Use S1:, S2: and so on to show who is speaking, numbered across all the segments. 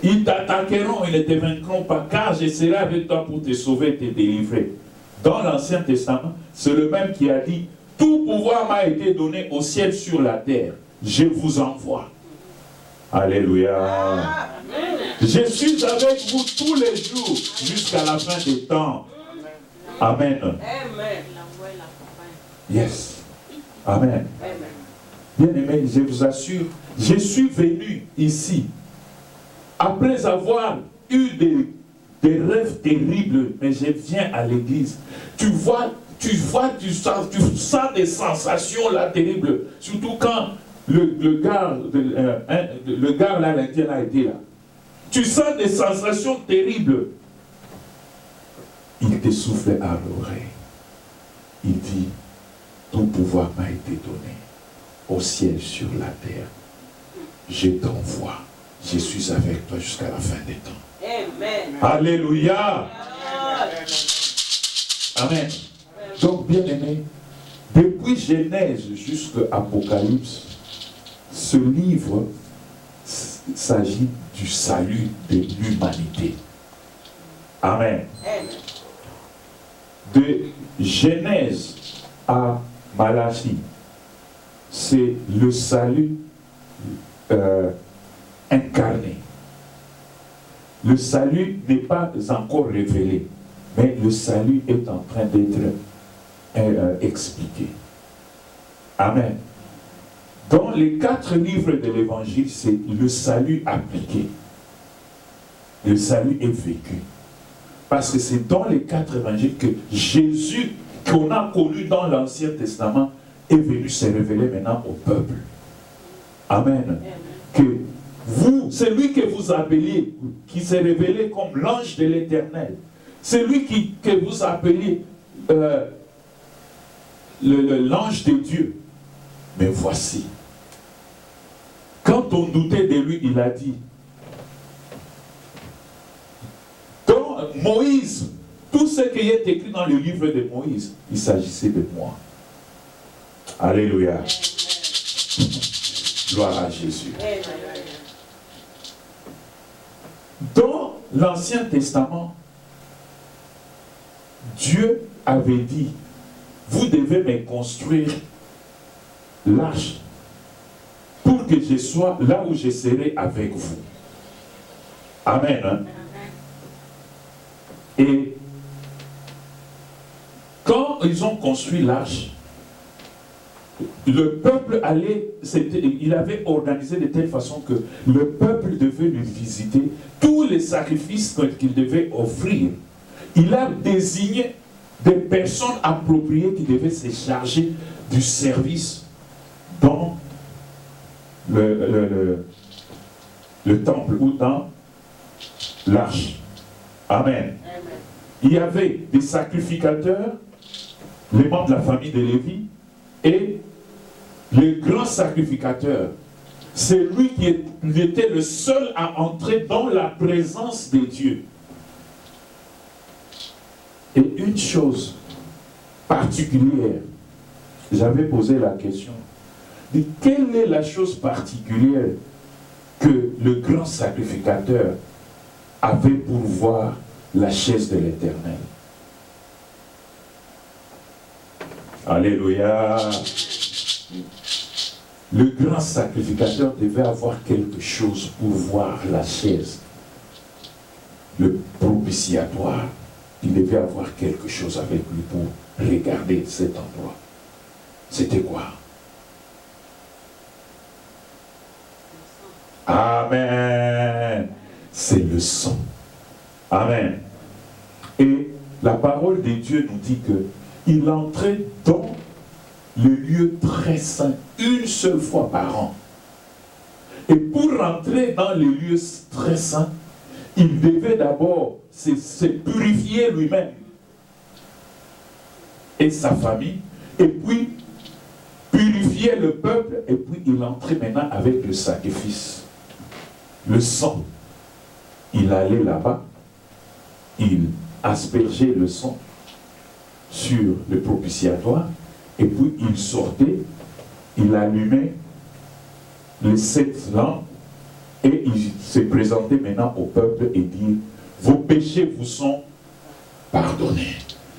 S1: Ils t'attaqueront, ils ne te vaincront pas, car je serai avec toi pour te sauver et te délivrer. Dans l'Ancien Testament, c'est le même qui a dit, tout pouvoir m'a été donné au ciel sur la terre. Je vous envoie. Alléluia. Amen. Je suis avec vous tous les jours jusqu'à la fin des temps. Amen. Amen. Yes. Amen. Bien-aimés, je vous assure, je suis venu ici après avoir eu des rêves terribles, mais je viens à l'église. Tu sens des sensations là terribles, surtout quand le gars là, l'Indien a été là. Tu sens des sensations terribles. Il te souffle à l'oreille. Il dit, ton pouvoir m'a été donné au ciel, sur la terre. Je t'envoie. Je suis avec toi jusqu'à la fin des temps. Amen. Alléluia. Amen. Donc, bien aimé, depuis Genèse jusqu'à Apocalypse, ce livre s'agit du salut de l'humanité. Amen. De Genèse à Malachie, c'est le salut incarné. Le salut n'est pas encore révélé, mais le salut est en train d'être expliqué. Amen. Dans les 4 livres de l'Évangile, c'est le salut appliqué. Le salut est vécu. Parce que c'est dans les 4 évangiles que Jésus, qu'on a connu dans l'Ancien Testament, est venu se révéler maintenant au peuple. Amen. Que vous, c'est lui que vous appeliez, qui s'est révélé comme l'ange de l'Éternel. C'est lui que vous appeliez l'ange de Dieu. Mais voici, quand on doutait de lui, il a dit, dans Moïse, tout ce qui est écrit dans le livre de Moïse, il s'agissait de moi. Alléluia. Gloire à Jésus. Dans l'Ancien Testament, Dieu avait dit, vous devez me construire l'arche pour que je sois là où je serai avec vous. Amen. Hein? Et quand ils ont construit l'arche, le peuple il avait organisé de telle façon que le peuple devait lui visiter tous les sacrifices qu'il devait offrir. Il a désigné des personnes appropriées qui devaient se charger du service dans le temple ou dans l'arche. Amen. Il y avait des sacrificateurs, les membres de la famille de Lévi, et le grand sacrificateur. C'est lui qui était le seul à entrer dans la présence de Dieu. Et une chose particulière, j'avais posé la question, de quelle est la chose particulière que le grand sacrificateur avait pour voir la chaise de l'Éternel? Alléluia. Le grand sacrificateur devait avoir quelque chose pour voir la chaise. Le propitiatoire, il devait avoir quelque chose avec lui pour regarder cet endroit. C'était quoi? Amen. C'est le sang. Amen. Et la parole de Dieu nous dit que il entrait dans le lieu très saint une seule fois par an. Et pour rentrer dans le lieu très saint, il devait d'abord se purifier lui-même et sa famille, et puis purifier le peuple, et puis il entrait maintenant avec le sacrifice. Le sang, il allait là-bas, il aspergeait le sang sur le propitiatoire, et puis il sortait, il allumait les 7 lampes, Et il s'est présenté maintenant au peuple et dit, vos péchés vous sont pardonnés.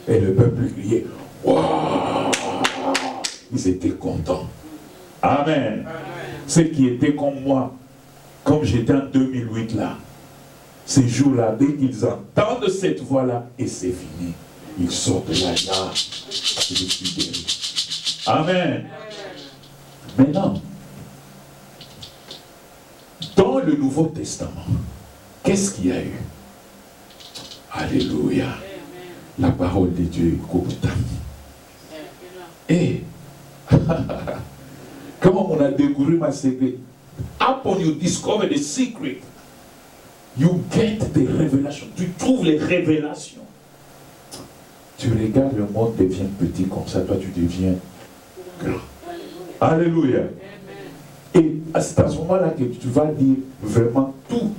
S1: Et le peuple criait, waouh! Ils étaient contents. Amen. Ceux qui étaient comme moi, comme j'étais en 2008 là, ces jours-là, dès qu'ils entendent cette voix-là, et c'est fini. Ils sortent de là, là, je suis guéri. Amen. Maintenant, dans le Nouveau Testament, qu'est-ce qu'il y a eu? Alléluia. La parole de Dieu est courte. Et comment on a découvert ma secret? Upon you discover the secret, you get the revelation. Tu trouves les révélations. Tu regardes, le monde devient petit comme ça, toi tu deviens grand. Alléluia. Et c'est à ce moment-là que tu vas dire vraiment tout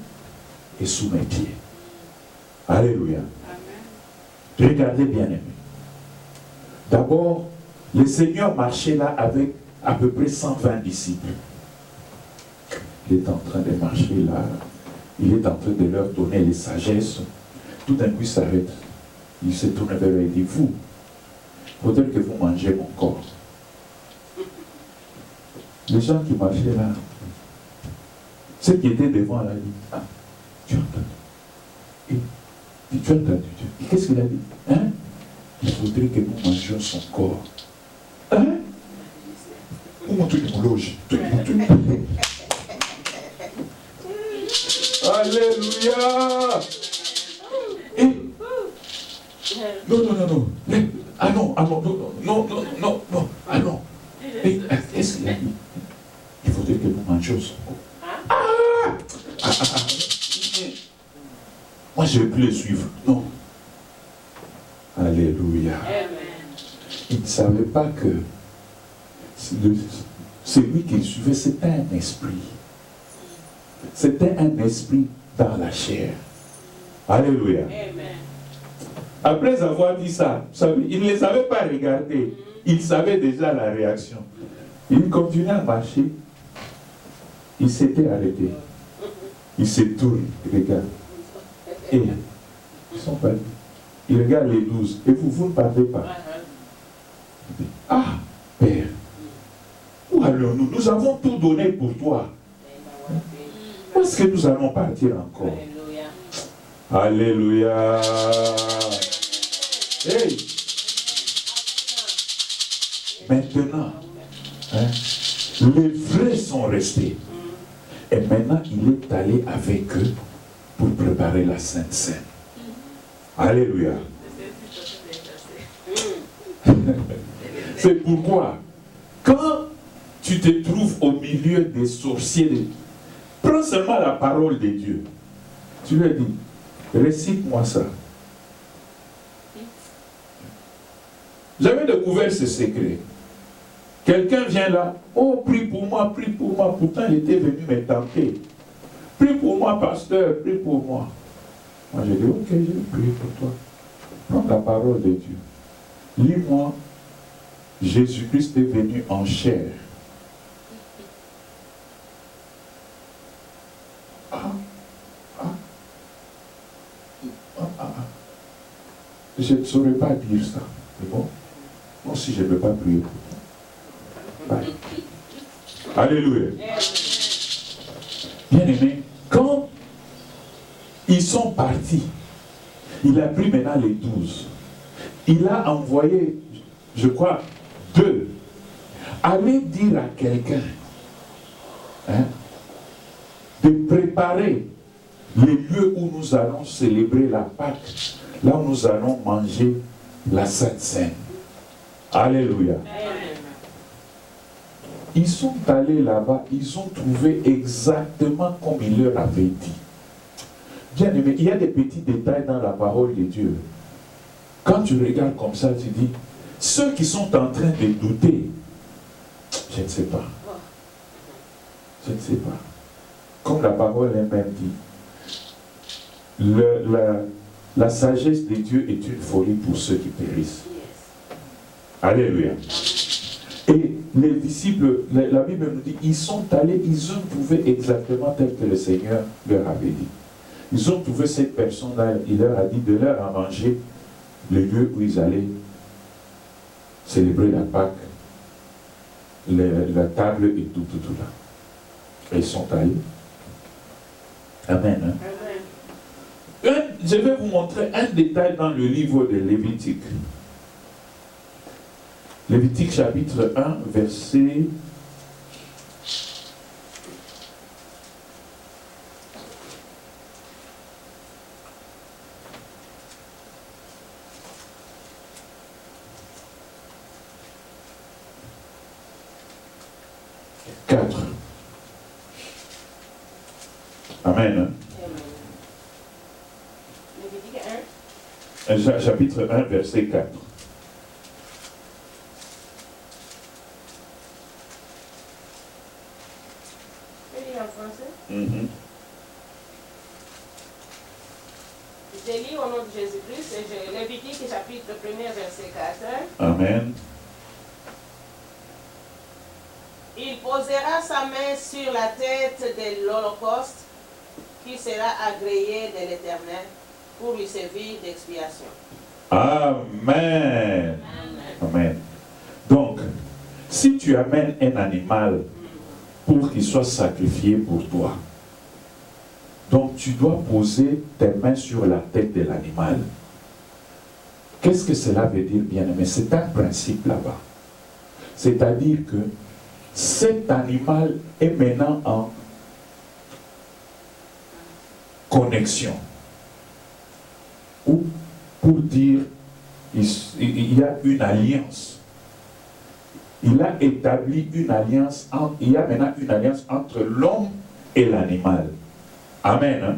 S1: est sous mes pieds. Alléluia. Regardez bien aimé. D'abord, le Seigneur marchait là avec à peu près 120 disciples. Il est en train de marcher là. Il est en train de leur donner les sagesses. Tout d'un coup, il s'arrête. Il se tourne vers eux et dit, vous, il faudrait que vous mangez mon corps. Les gens qui marchaient là, ceux qui étaient devant là, disent, ah, tu as entendu. Et tu as entendu Dieu. Et qu'est-ce qu'il a dit? Hein? Il faudrait que nous mangions son corps. Hein? Comment tu nous loges? Alléluia! Et non, non, non, non. Ah non, ah non, non, non, non, non, non, ah non. Et qu'est-ce qu'il a dit? Il faudrait que nous mangions son corps. Moi, je ne vais plus les suivre. Non. Alléluia. Il ne savait pas que celui qu'il suivait, c'était un esprit. C'était un esprit dans la chair. Alléluia. Après avoir dit ça, il ne les avait pas regardés. Il savait déjà la réaction. Il continuait à marcher. Il s'était arrêté. Il se tourne, il regarde. Et ils sont partis. Il regarde les 12. Et vous ne partez pas. Ah, Père, où allons-nous? Nous avons tout donné pour toi. Où est-ce que nous allons partir encore? Alléluia. Hey. Maintenant, hein, les vrais sont restés. Et maintenant, il est allé avec eux pour préparer la Sainte Seine. Alléluia. C'est pourquoi, quand tu te trouves au milieu des sorciers, prends seulement la parole de Dieu. Tu lui dis, récite-moi ça. J'avais découvert ce secret. Quelqu'un vient là, oh, prie pour moi, prie pour moi. Pourtant, il était venu me tenter. Prie pour moi, pasteur, prie pour moi. Moi, j'ai dit, ok, je vais prier pour toi. Prends la parole de Dieu. Lis-moi, Jésus-Christ est venu en chair. Je ne saurais pas dire ça. C'est bon? Moi aussi, je ne peux pas prier pour toi. Bye. Alléluia. Bien aimé, quand ils sont partis, il a pris maintenant les 12. Il a envoyé, je crois, 2. Allez dire à quelqu'un, hein, de préparer les lieux où nous allons célébrer la Pâque, là où nous allons manger la Sainte Seine. Alléluia. Ils sont allés là-bas, ils ont trouvé exactement comme il leur avait dit. Bien aimé, il y a des petits détails dans la parole de Dieu. Quand tu regardes comme ça, tu dis, ceux qui sont en train de douter, je ne sais pas. Je ne sais pas. Comme la parole elle-même dit, la sagesse de Dieu est une folie pour ceux qui périssent. Alléluia. Et les disciples, la Bible nous dit, ils sont allés, ils ont trouvé exactement tel que le Seigneur leur avait dit. Ils ont trouvé cette personne-là, il leur a dit de leur à manger le lieu où ils allaient célébrer la Pâque, la table et tout là. Et ils sont allés. Amen. Hein? Amen. Je vais vous montrer un détail dans le livre de Lévitique. Lévitique chapitre 1, verset 4. Amen. Lévitique 1. Chapitre 1, verset 4.
S2: Je lis au nom de Jésus-Christ, Lévitique chapitre 1, verset 4.
S1: Amen.
S2: Il posera sa main sur la tête de l'Holocauste qui sera agréé de l'Éternel pour lui servir d'expiation.
S1: Amen. Amen. Donc, si tu amènes un animal pour qu'il soit sacrifié pour toi, donc tu dois poser tes mains sur la tête de l'animal. Qu'est-ce que cela veut dire, bien-aimé? C'est un principe là-bas. C'est-à-dire que cet animal est maintenant en connexion. Ou pour dire, il y a une alliance. Il a établi une alliance, il y a maintenant une alliance entre l'homme et l'animal. Amen. Hein?